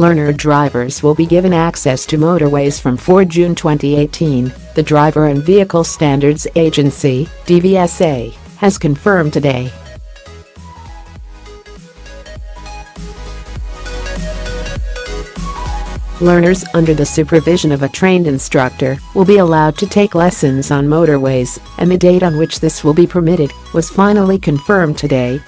Learner drivers will be given access to motorways from 4 June 2018, the Driver and Vehicle Standards Agency, DVSA, has confirmed today. Learners under the supervision of a trained instructor will be allowed to take lessons on motorways, and the date on which this will be permitted was finally confirmed today.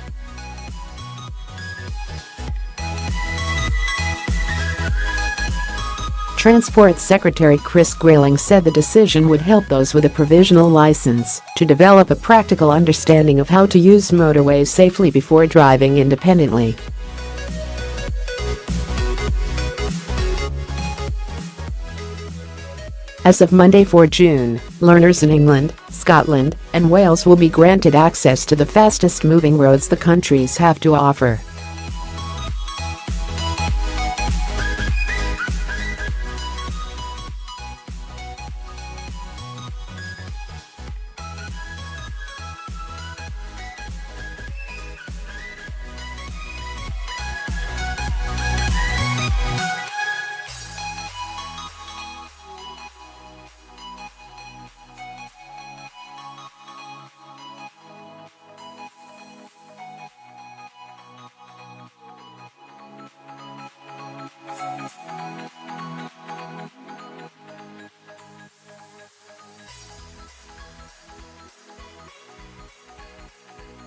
Transport Secretary Chris Grayling said the decision would help those with a provisional license to develop a practical understanding of how to use motorways safely before driving independently. As of Monday 4 June, learners in England, Scotland, and Wales will be granted access to the fastest-moving roads the countries have to offer.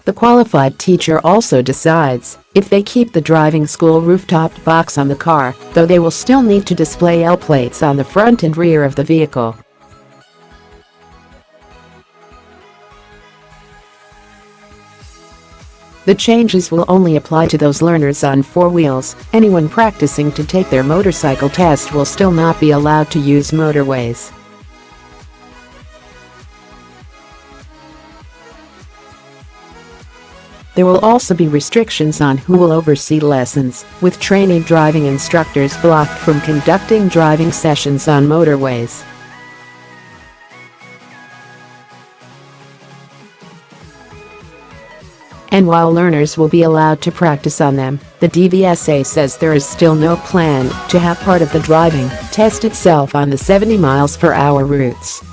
The qualified teacher also decides if they keep the driving school rooftop box on the car, though they will still need to display L plates on the front and rear of the vehicle. The changes will only apply to those learners on four wheels. Anyone practicing to take their motorcycle test will still not be allowed to use motorways. There will also be restrictions on who will oversee lessons, with trainee driving instructors blocked from conducting driving sessions on motorways. And while learners will be allowed to practice on them, the DVSA says there is still no plan to have part of the driving test itself on the 70 mph routes.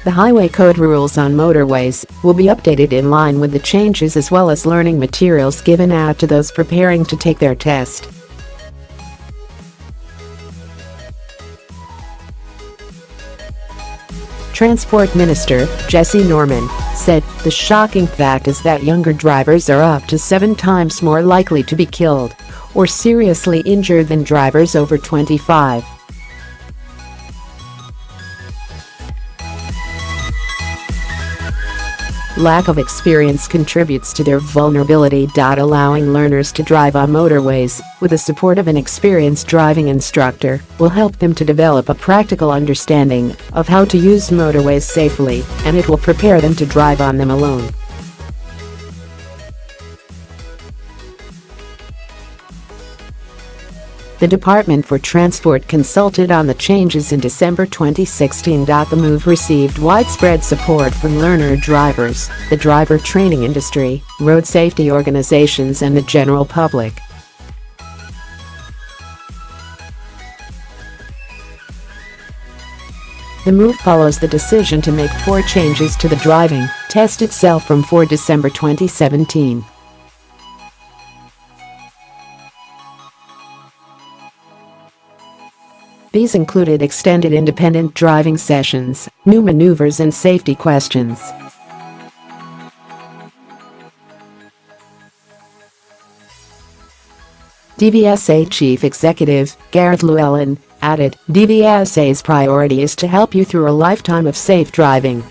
The highway code rules on motorways will be updated in line with the changes, as well as learning materials given out to those preparing to take their test. Transport Minister Jesse Norman said, "The shocking fact is that younger drivers are up to 7 times more likely to be killed or seriously injured than drivers over 25. Lack of experience contributes to their vulnerability. Allowing learners to drive on motorways with the support of an experienced driving instructor will help them to develop a practical understanding of how to use motorways safely, and it will prepare them to drive on them alone." The Department for Transport consulted on the changes in December 2016. The move received widespread support from learner drivers, the driver training industry, road safety organizations, and the general public. The move follows the decision to make 4 changes to the driving test itself from 4 December 2017. These included extended independent driving sessions, new maneuvers, and safety questions. DVSA Chief Executive Gareth Llewellyn added, "DVSA's priority is to help you through a lifetime of safe driving."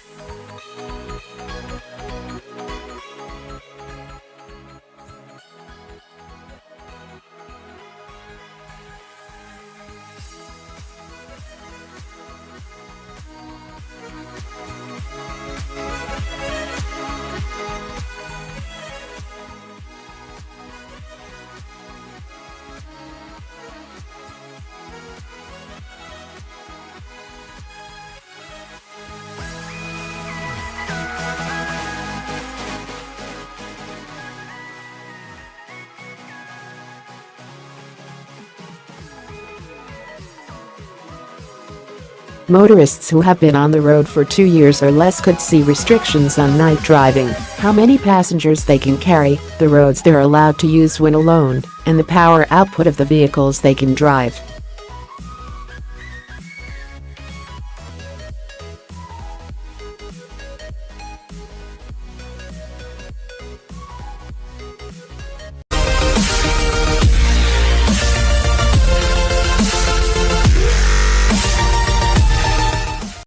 Motorists who have been on the road for 2 years or less could see restrictions on night driving, how many passengers they can carry, the roads they're allowed to use when alone, and the power output of the vehicles they can drive.